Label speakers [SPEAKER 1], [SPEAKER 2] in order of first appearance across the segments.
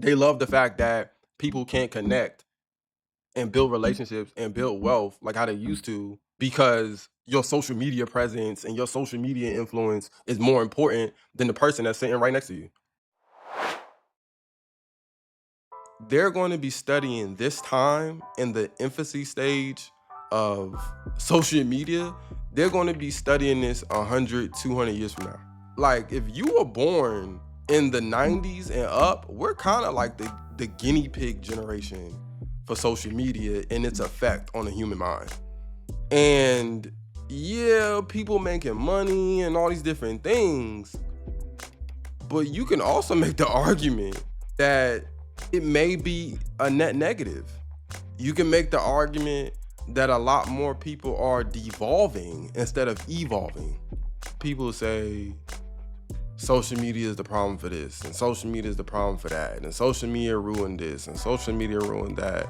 [SPEAKER 1] They love the fact that people can't connect and build relationships and build wealth like how they used to because your social media presence and your social media influence is more important than the person that's sitting right next to you. They're going to be studying this time in the infancy stage of social media. They're going to be studying this 100, 200 years from now. Like, if you were born in the 90s and up, we're kind of like the guinea pig generation for social media and its effect on the human mind. And yeah, people making money and all these different things, but you can also make the argument that it may be a net negative. You can make the argument that a lot more people are devolving instead of evolving. People say social media is the problem for this, and social media is the problem for that, and social media ruined this, and social media ruined that.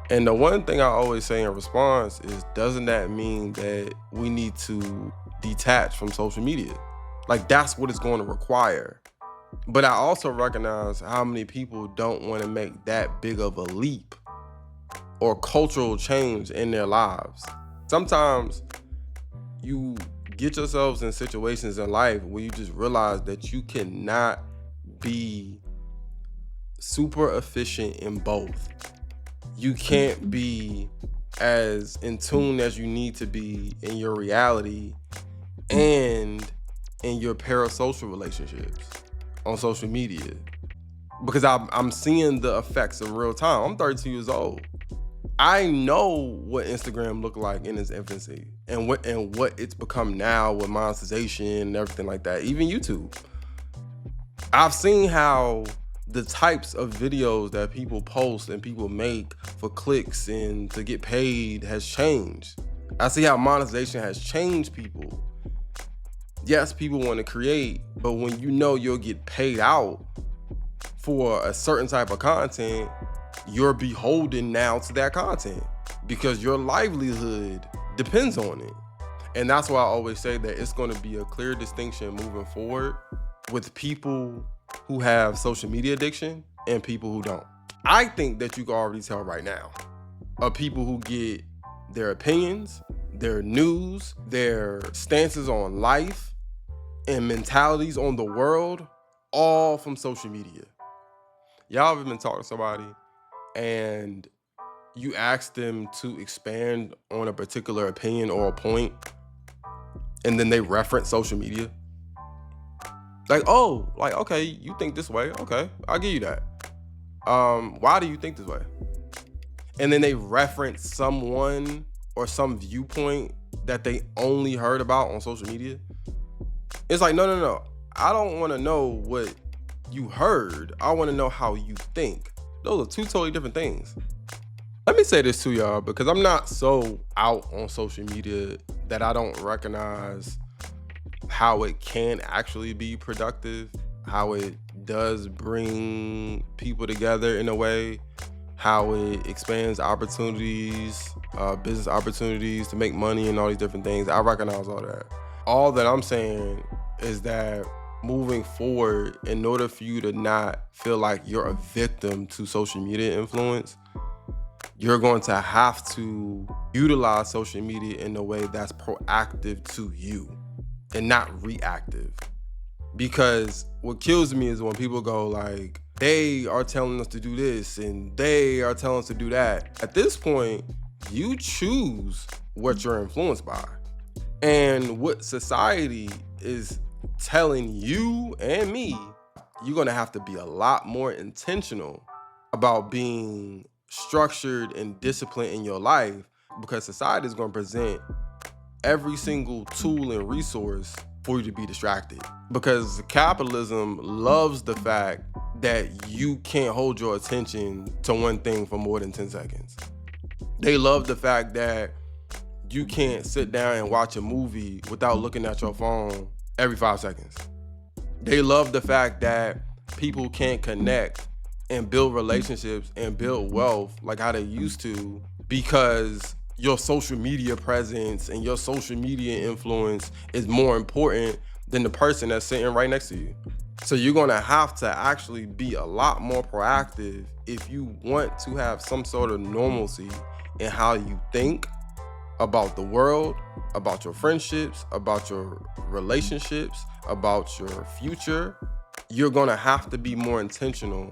[SPEAKER 1] And the one thing I always say in response is, doesn't that mean that we need to detach from social media? Like, that's what it's going to require. But I also recognize how many people don't want to make that big of a leap or cultural change in their lives. Sometimes you get yourselves in situations in life where you just realize that you cannot be super efficient in both. You can't be as in tune as you need to be in your reality and in your parasocial relationships on social media, because I'm seeing the effects in real time. I'm 32 years old. I know what Instagram looked like in its infancy and what it's become now with monetization and everything like that. Even YouTube. I've seen how the types of videos that people post and people make for clicks and to get paid has changed. I see how monetization has changed people. Yes, people want to create, but when you know you'll get paid out for a certain type of content, you're beholden now to that content because your livelihood depends on it. And that's why I always say that it's going to be a clear distinction moving forward with people who have social media addiction and people who don't. I think that you can already tell right now of people who get their opinions, their news, their stances on life, and mentalities on the world, all from social media. Y'all ever been talking to somebody and you ask them to expand on a particular opinion or a point, and then they reference social media? Like, oh, like, okay, you think this way. Okay, I'll give you that. Why do you think this way? And then they reference someone or some viewpoint that they only heard about on social media. It's like, no. I don't want to know what you heard. I want to know how you think. Those are two totally different things. Let me say this to y'all, because I'm not so out on social media that I don't recognize how it can actually be productive, how it does bring people together in a way, how it expands opportunities, business opportunities to make money and all these different things. I recognize all that. All that I'm saying is that moving forward, in order for you to not feel like you're a victim to social media influence, you're going to have to utilize social media in a way that's proactive to you and not reactive. Because what kills me is when people go like, they are telling us to do this and they are telling us to do that. At this point, you choose what you're influenced by. And what society is telling you and me, you're gonna have to be a lot more intentional about being structured and disciplined in your life, because society is gonna present every single tool and resource for you to be distracted. Because capitalism loves the fact that you can't hold your attention to one thing for more than 10 seconds. They love the fact that you can't sit down and watch a movie without looking at your phone every 5 seconds. They love the fact that people can't connect and build relationships and build wealth like how they used to, because your social media presence and your social media influence is more important than the person that's sitting right next to you. So you're gonna have to actually be a lot more proactive if you want to have some sort of normalcy in how you think about the world, about your friendships, about your relationships, about your future. You're gonna have to be more intentional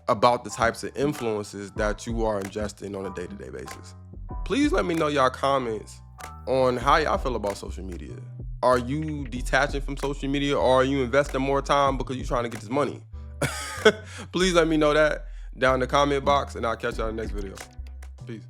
[SPEAKER 1] about the types of influences that you are ingesting on a day-to-day basis. Please let me know y'all comments on how y'all feel about social media. Are you detaching from social media, or are you investing more time because you're trying to get this money? Please let me know that down in the comment box, and I'll catch y'all in the next video. Peace.